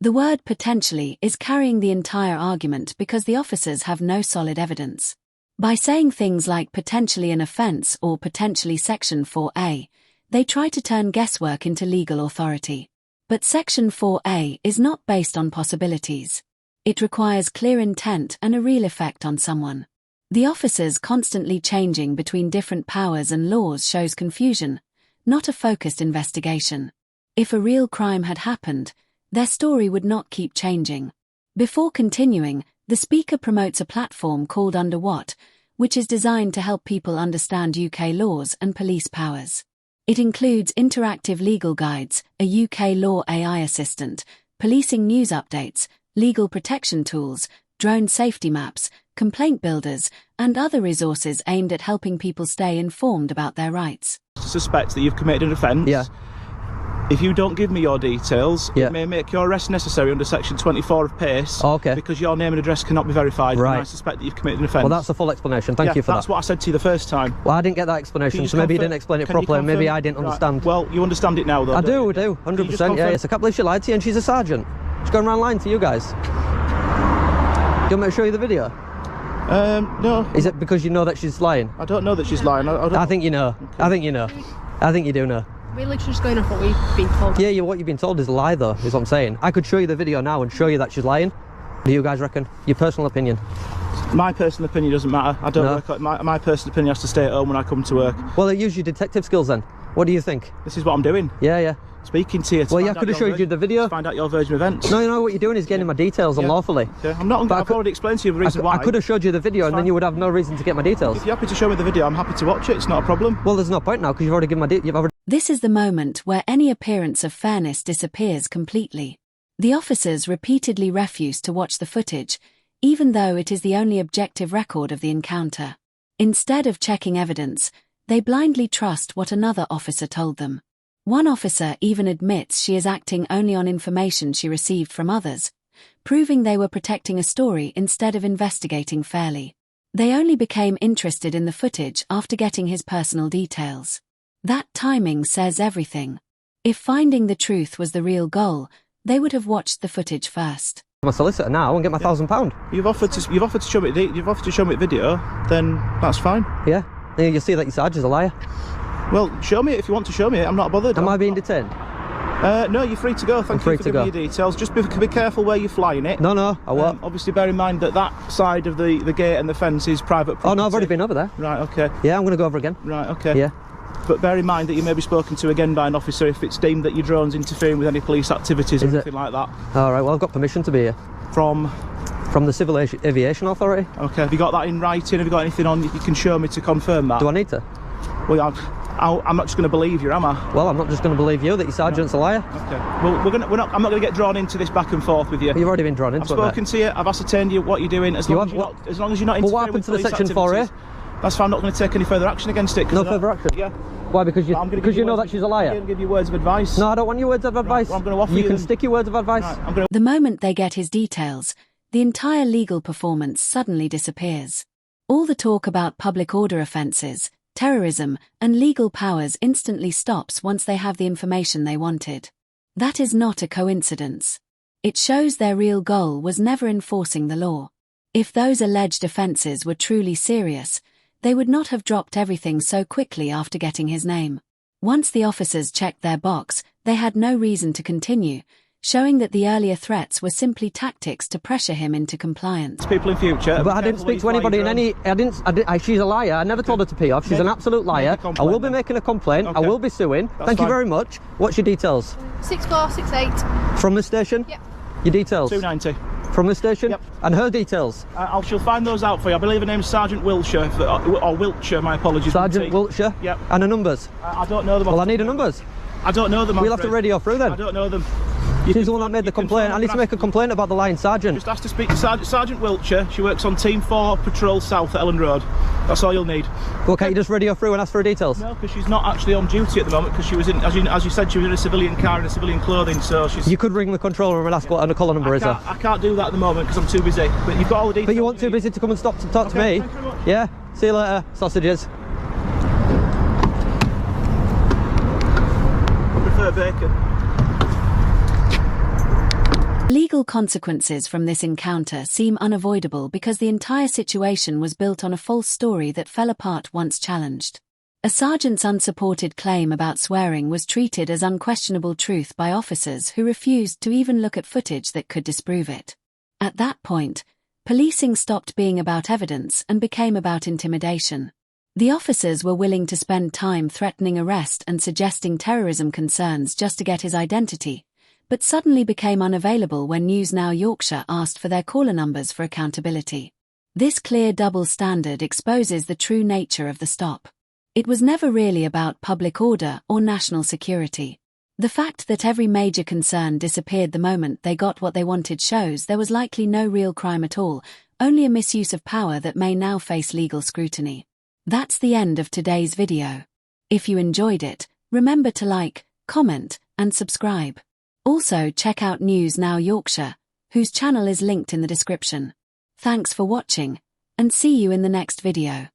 The word potentially is carrying the entire argument because the officers have no solid evidence. By saying things like potentially an offence or potentially Section 4A, they try to turn guesswork into legal authority. But Section 4A is not based on possibilities. It requires clear intent and a real effect on someone. The officers constantly changing between different powers and laws shows confusion, not a focused investigation. If a real crime had happened, their story would not keep changing. Before continuing, the speaker promotes a platform called Under What, which is designed to help people understand UK laws and police powers. It includes interactive legal guides, a UK law AI assistant, policing news updates, legal protection tools, drone safety maps, complaint builders, and other resources aimed at helping people stay informed about their rights. Suspect that you've committed an offence. Yeah. If you don't give me your details, Yeah. it may make your arrest necessary under Section 24 of PACE. Oh, okay. Because your name and address cannot be verified. Right. And I suspect that you've committed an offence. Well, that's the full explanation. Thank you for that's that. what I said to you the first time. Well, I didn't get that explanation, so maybe you didn't explain it properly, and maybe I didn't understand. Well, you understand it now, though. I do, 100%. Yeah, yes. I can't believe she lied to you, and she's a sergeant. She's going around lying to you guys. Do you want me to show you the video? No. Is it because you know that she's lying? I don't know that she's lying. I think you know. Okay. I think you know. I think you do know. We're literally just going off what we've been told. Yeah, what you've been told is a lie, though, is what I'm saying. I could show you the video now and show you that she's lying. What do you guys reckon? Your personal opinion? My personal opinion doesn't matter. I don't work. My personal opinion has to stay at home when I come to work. Well, use your detective skills then. What do you think? This is what I'm doing. Yeah, yeah. Speaking to you. Well, yeah, I could have showed you the video. To find out your version of events. No, you know what you're doing is getting my details unlawfully. Okay. I'm not. I've already explained to you the reason why. I could have showed you the video, and then you would have no reason to get my details. If you're happy to show me the video, I'm happy to watch it. It's not a problem. Well, there's no point now because you've already given my details. This is the moment where any appearance of fairness disappears completely. The officers repeatedly refuse to watch the footage, even though it is the only objective record of the encounter. Instead of checking evidence, they blindly trust what another officer told them. One officer even admits she is acting only on information she received from others, proving they were protecting a story instead of investigating fairly. They only became interested in the footage after getting his personal details. That timing says everything. If finding the truth was the real goal, they would have watched the footage first. I'm a solicitor now and get my £1,000. You've offered to show me the video, then that's fine. Yeah. You see that your sergeant's a liar. Well, show me it if you want to show me it. I'm not bothered. Am I being detained? No, you're free to go. Thank you for giving me your details. Just be careful where you're flying it. No, I won't. Obviously, bear in mind that side of the gate and the fence is private property. Oh no, I've already been over there. Right, okay. Yeah, I'm going to go over again. Right, okay. Yeah. But bear in mind that you may be spoken to again by an officer if it's deemed that your drone's interfering with any police activities or anything like that. All right, well, I've got permission to be here. From the Civil Aviation Authority. Okay, have you got that in writing? Have you got anything on you can show me to confirm that? Do I need to? Well, I'm not just going to believe you, am I? Well, I'm not just going to believe you that your sergeant's a liar. Okay. Well, I'm not going to get drawn into this back and forth with you. You've already been drawn into it. I've spoken to you. I've ascertained what you're doing. As long as you're not interfering what happened with to the police Section activities, 4A? That's fine. I'm not going to take any further action against it. No further action? Yeah. Why? Because you know that she's a liar? I'm going to give you words of advice. No, I don't want your words of advice. Well, I'm going to offer you. You can stick your words of advice. Right, The moment they get his details, the entire legal performance suddenly disappears. All the talk about public order offences, terrorism, and legal powers instantly stops once they have the information they wanted. That is not a coincidence. It shows their real goal was never enforcing the law. If those alleged offences were truly serious, they would not have dropped everything so quickly after getting his name. Once the officers checked their box, they had no reason to continue, showing that the earlier threats were simply tactics to pressure him into compliance. People in future. But I didn't speak to anybody in any. She's a liar. I never told her to pee off. She's an absolute liar. I will be making a complaint. I will be suing. Thank you very much. What's your details? 6468. From the station? Yep. Your details? 290. From the station? Yep. And her details? She'll find those out for you. I believe her name's Sergeant Wiltshire, or Wiltshire, my apologies. Sergeant Wiltshire? Yep. And her numbers? I don't know them. Well, I need her numbers. I don't know them. We'll have to radio through then. I don't know them. She's the one that made the complaint. I need to make a complaint about the lying sergeant. Just ask to speak to Sergeant Wiltshire. She works on Team 4 Patrol South at Ellen Road. That's all you'll need. Well, can't you just radio through and ask for her details? No, because she's not actually on duty at the moment, because she was in, as you said, she was in a civilian car in a civilian clothing, so she's... You could ring the control room and ask what her caller number is. I can't do that at the moment because I'm too busy, but you've got all the details. But you weren't too busy to come and stop to talk to me? Thank you very much. Yeah? See you later, sausages. I prefer bacon. Legal consequences from this encounter seem unavoidable because the entire situation was built on a false story that fell apart once challenged. A sergeant's unsupported claim about swearing was treated as unquestionable truth by officers who refused to even look at footage that could disprove it. At that point, policing stopped being about evidence and became about intimidation. The officers were willing to spend time threatening arrest and suggesting terrorism concerns just to get his identity, but suddenly became unavailable when News Now Yorkshire asked for their caller numbers for accountability. This clear double standard exposes the true nature of the stop. It was never really about public order or national security. The fact that every major concern disappeared the moment they got what they wanted shows there was likely no real crime at all, only a misuse of power that may now face legal scrutiny. That's the end of today's video. If you enjoyed it, remember to like, comment, and subscribe. Also check out News Now Yorkshire, whose channel is linked in the description. Thanks for watching, and see you in the next video.